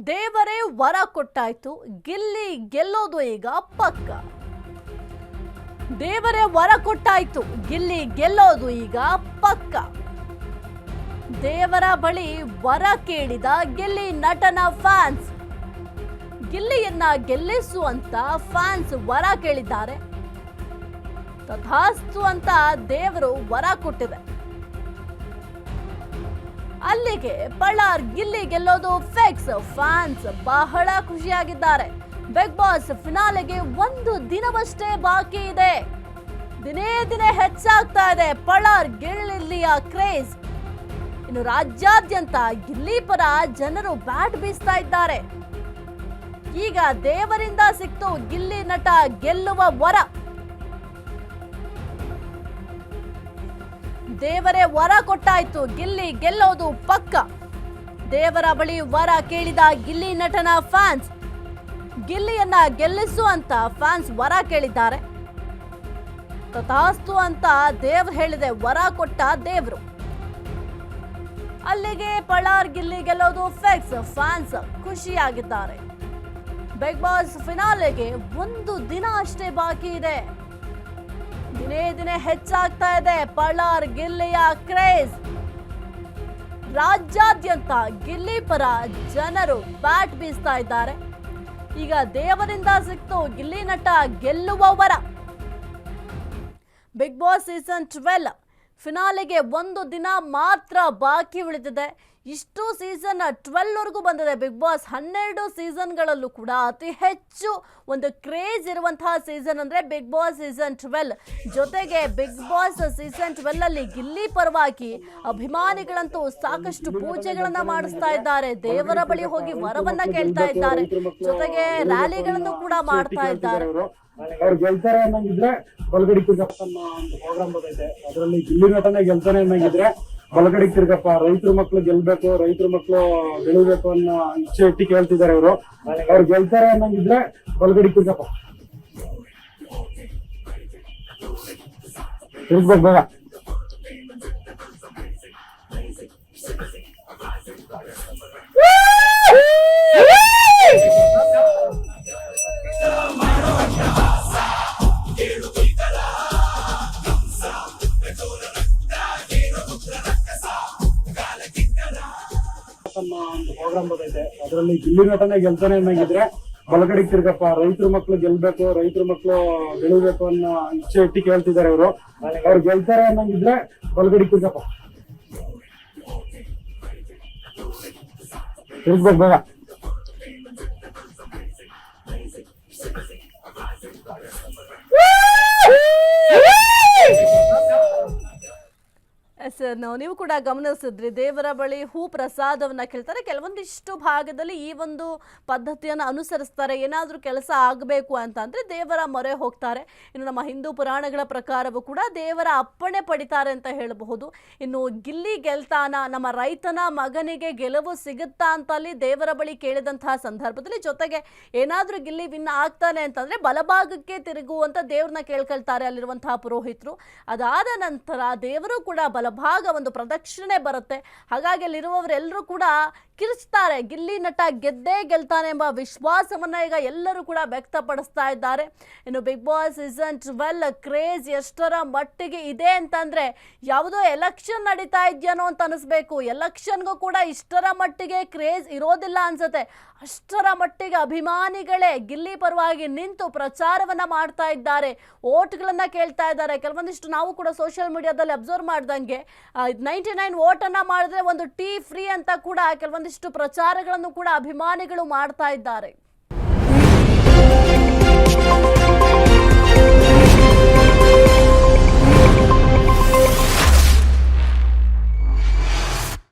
ದೇವರೇ ವರ ಕೊಟ್ಟಾಯ್ತು, ಗಿಲ್ಲಿ ಗೆಲ್ಲೋದು ಈಗ ಪಕ್ಕ. ದೇವರೇ ವರ ಕೊಟ್ಟಾಯ್ತು, ಗಿಲ್ಲಿ ಗೆಲ್ಲೋದು ಈಗ ಪಕ್ಕ. ದೇವರ ಬಳಿ ವರ ಕೇಳಿದ ಗಿಲ್ಲಿ ನಟನ ಫ್ಯಾನ್ಸ್. ಗಿಲ್ಲಿಯನ್ನ ಗೆಲ್ಲಿಸು ಅಂತ ಫ್ಯಾನ್ಸ್ ವರ ಕೇಳಿದ್ದಾರೆ. ತಥಾಸ್ತು ಅಂತ ದೇವರು ವರ ಕೊಟ್ಟಿದೆ. ಅಲ್ಲಿಗೆ ಬಳ್ಳಾರ್ ಗಿಲ್ಲಿ ಗೆಲ್ಲೋದು ಫಿಕ್ಸ್. ಫ್ಯಾನ್ಸ್ ಬಹಳ ಖುಷಿಯಾಗಿದ್ದಾರೆ. ಬಿಗ್ ಬಾಸ್ ಫಿನಾಲೆಗೆ ಒಂದು ದಿನವಷ್ಟೇ ಬಾಕಿ ಇದೆ. ದಿನೇ ದಿನೇ ಹೆಚ್ಚಾಗ್ತಾ ಇದೆ ಬಳ್ಳಾರ್ ಗಿಲ್ಲಿಯ ಕ್ರೇಜ್. ಇನ್ನು ರಾಜ್ಯಾದ್ಯಂತ ಗಿಲ್ಲಿ ಪರ ಜನರು ಬ್ಯಾಟ್ ಬೀಸ್ತಾ ಇದ್ದಾರೆ. ಈಗ ದೇವರಿಂದ ಸಿಕ್ತು ಗಿಲ್ಲಿ ನಟ ಗೆಲ್ಲುವ ವರ. ದೇವರೇ ವರ ಕೊಟ್ಟಾಯ್ತು, ಗಿಲ್ಲಿ ಗೆಲ್ಲೋದು ಪಕ್ಕ. ದೇವರ ಬಳಿ ವರ ಕೇಳಿದ ಗಿಲ್ಲಿ ನಟನ ಫ್ಯಾನ್ಸ್. ಗಿಲ್ಲಿಯನ್ನ ಗೆಲ್ಲಿಸು ಅಂತ ಫ್ಯಾನ್ಸ್ ವರ ಕೇಳಿದ್ದಾರೆ. ತಥಾಸ್ತು ಅಂತ ದೇವ್ರು ಹೇಳಿದೆ, ವರ ಕೊಟ್ಟ ದೇವ್ರು. ಅಲ್ಲಿಗೆ ಬಳ್ಳಾರ್ ಗಿಲ್ಲಿ ಗೆಲ್ಲೋದು ಫಿಕ್ಸ್. ಫ್ಯಾನ್ಸ್ ಖುಷಿಯಾಗಿದ್ದಾರೆ. ಬಿಗ್ ಬಾಸ್ ಫಿನಾಲೆಗೆ ಒಂದು ದಿನ ಅಷ್ಟೇ ಬಾಕಿ ಇದೆ. ದಿನೇ ದಿನೇ ಹೆಚ್ಚಾಗ್ತಾ ಇದೆ ಬಳ್ಳಾರ್ ಗಿಲ್ಲಿಯ ಕ್ರೇಜ್. ರಾಜ್ಯಾದ್ಯಂತ ಗಿಲ್ಲಿ ಪರ ಜನರು ಬ್ಯಾಟ್ ಬೀಸ್ತಾ ಇದ್ದಾರೆ. ಈಗ ದೇವರಿಂದ ಸಿಕ್ತು ಗಿಲ್ಲಿ ನಟ ಗೆಲ್ಲುವ ವರ. ಬಿಗ್ ಬಾಸ್ ಸೀಸನ್ 12 ಫಿನಾಲೆಗೆ ಒಂದು ದಿನ ಮಾತ್ರ ಬಾಕಿ ಉಳಿದಿದೆ. ಇಷ್ಟು ಸೀಸನ್ 12ವರೆಗೂ ಬಂದಿದೆ. ಬಿಗ್ ಬಾಸ್ 12 ಸೀಸನ್ಗಳಲ್ಲೂ ಕೂಡ ಅತಿ ಹೆಚ್ಚು ಒಂದು ಕ್ರೇಜ್ ಇರುವಂತಹ ಸೀಸನ್ ಅಂದ್ರೆ ಬಿಗ್ ಬಾಸ್ ಸೀಸನ್ 12. ಜೊತೆಗೆ ಬಿಗ್ ಬಾಸ್ ಸೀಸನ್ 12 ಅಲ್ಲಿ ಗಿಲ್ಲಿ ಪರವಾಗಿ ಅಭಿಮಾನಿಗಳಂತೂ ಸಾಕಷ್ಟು ಪೂಜೆಗಳನ್ನ ಮಾಡಿಸ್ತಾ ಇದ್ದಾರೆ. ದೇವರ ಬಳಿ ಹೋಗಿ ವರವನ್ನ ಕೇಳ್ತಾ ಇದ್ದಾರೆ. ಜೊತೆಗೆ ರ್ಯಾಲಿಗಳನ್ನು ಕೂಡ ಮಾಡ್ತಾ ಇದ್ದಾರೆ. ಅವ್ರು ಗೆಲ್ತಾರೆ ಅನ್ನಂಗಿದ್ರೆ ಬಲಗಡಿ ತಿರ್ಗಪ್ಪ ಅನ್ನೋ ಒಂದು ಪ್ರೋಗ್ರಾಮ್ ಬಂದೈತೆ. ಅದರಲ್ಲಿ ಗಿಲ್ಲಿ ನಟನೆ ಗೆಲ್ತಾನೆ ಅನ್ನಂಗಿದ್ರೆ ಬಲಗಡಿ ತಿರ್ಗಪ್ಪ. ರೈತರ ಮಕ್ಳು ಗೆಲ್ಬೇಕು, ರೈತರ ಮಕ್ಳು ಬೆಳಿಬೇಕು ಅನ್ನೋ ಇಚ್ಛೆ ಇಟ್ಟು ಕೇಳ್ತಿದ್ದಾರೆ ಅವರು. ಅವ್ರು ಗೆಲ್ತಾರೆ ಅನ್ನಂಗಿದ್ರೆ ಬಲಗಡಿ ತಿರ್ಗಪ್ಪ. ತಿರ್ಗ್ಬೇಕು ಬೇಗ. ಅನ್ನೋ ಒಂದು ಪ್ರೋಗ್ರಾಮ್ ಬಂದೈತೆ. ಅದರಲ್ಲಿ ಗಿಲ್ಲಿ ನಟನೆ ಗೆಲ್ತಾನೆ ಅನ್ನಂಗಿದ್ರೆ ಬಲಗಡಿ ತಿರ್ಗಪ್ಪ. ರೈತರ ಮಕ್ಳು ಗೆಲ್ಬೇಕು, ರೈತರ ಮಕ್ಳು ಬೆಳಿಬೇಕು ಅನ್ನೋ ಇಚ್ಛೆ ಇಟ್ಟು ಕೇಳ್ತಿದ್ದಾರೆ ಅವರು. ಅವ್ರು ಗೆಲ್ತಾರೆ ಅನ್ನಂಗಿದ್ರೆ ಬಲಗಡಿ ತಿರ್ಗಪ್ಪ. ತಿರ್ಗ್ಬೇಕು ಬೇಗ. ನೀವು ಕೂಡ ಗಮನಿಸಿದ್ರಿ, ದೇವರ ಬಳಿ ಹೂ ಪ್ರಸಾದವನ್ನ ಕೇಳ್ತಾರೆ. ಕೆಲವೊಂದಿಷ್ಟು ಭಾಗದಲ್ಲಿ ಈ ಒಂದು ಪದ್ಧತಿಯನ್ನು ಅನುಸರಿಸ್ತಾರೆ. ಏನಾದರೂ ಕೆಲಸ ಆಗಬೇಕು ಅಂತಂದ್ರೆ ದೇವರ ಮೊರೆ ಹೋಗ್ತಾರೆ. ಇನ್ನು ನಮ್ಮ ಹಿಂದೂ ಪುರಾಣಗಳ ಪ್ರಕಾರವೂ ಕೂಡ ದೇವರ ಅಪ್ಪಣೆ ಪಡಿತಾರೆ ಅಂತ ಹೇಳಬಹುದು. ಇನ್ನು ಗಿಲ್ಲಿ ಗೆಲ್ತಾನ, ನಮ್ಮ ರೈತನ ಮಗನಿಗೆ ಗೆಲುವು ಸಿಗುತ್ತಾ ಅಂತ ಅಲ್ಲಿ ದೇವರ ಬಳಿ ಕೇಳಿದಂತಹ ಸಂದರ್ಭದಲ್ಲಿ, ಜೊತೆಗೆ ಏನಾದರೂ ಗಿಲ್ಲಿ ವಿನ್ ಆಗ್ತಾನೆ ಅಂತಂದ್ರೆ ಬಲಭಾಗಕ್ಕೆ ತಿರುಗುವಂತ ದೇವ್ರನ್ನ ಕೇಳ್ಕೊಳ್ತಾರೆ ಅಲ್ಲಿರುವಂತಹ ಪುರೋಹಿತರು. ಅದಾದ ನಂತರ ದೇವರು ಕೂಡ ಬಲಭಾಗ ಒಂದು ಪ್ರದಕ್ಷಿಣೆ ಬರುತ್ತೆ. ಹಾಗಾಗಿ ಅಲ್ಲಿರುವವರೆಲ್ಲರೂ ಕೂಡ ಕಿರ್ಚ್ತಾರೆ, ಗಿಲ್ಲಿ ನಟ ಗೆದ್ದೇ ಗೆಲ್ತಾನೆ ಎಂಬ ವಿಶ್ವಾಸವನ್ನ ಈಗ ಎಲ್ಲರೂ ಕೂಡ ವ್ಯಕ್ತಪಡಿಸ್ತಾ ಇದ್ದಾರೆ. ಇನ್ನು ಬಿಗ್ ಬಾಸ್ ಸೀಸನ್ 12 ಕ್ರೇಜ್ ಎಷ್ಟರ ಮಟ್ಟಿಗೆ ಇದೆ ಅಂತಂದ್ರೆ ಯಾವುದೋ ಎಲೆಕ್ಷನ್ ನಡೀತಾ ಇದೆಯೋ ಅಂತ ಅನಿಸ್ಬೇಕು. ಎಲೆಕ್ಷನ್ಗೂ ಕೂಡ ಇಷ್ಟರ ಮಟ್ಟಿಗೆ ಕ್ರೇಜ್ ಇರೋದಿಲ್ಲ ಅನ್ಸುತ್ತೆ. ಅಷ್ಟರ ಮಟ್ಟಿಗೆ ಅಭಿಮಾನಿಗಳೇ ಗಿಲ್ಲಿ ಪರವಾಗಿ ನಿಂತು ಪ್ರಚಾರವನ್ನ ಮಾಡ್ತಾ ಇದ್ದಾರೆ, ಓಟ್ಗಳನ್ನ ಕೇಳ್ತಾ ಇದ್ದಾರೆ. ಕೆಲವೊಂದಿಷ್ಟು ನಾವು ಕೂಡ ಸೋಷಿಯಲ್ ಮೀಡಿಯಾದಲ್ಲಿ ಅಬ್ಸರ್ವ್ ಮಾಡ್ದಂಗೆ 99 ವೋಟನ್ನು ಮಾಡಿದ್ರೆ ಒಂದು ಟೀ ಫ್ರೀ ಅಂತ ಕೂಡ ಕೆಲವೊಂದಿಷ್ಟು ಪ್ರಚಾರಗಳನ್ನು ಕೂಡ ಅಭಿಮಾನಿಗಳು ಮಾಡ್ತಾ ಇದ್ದಾರೆ.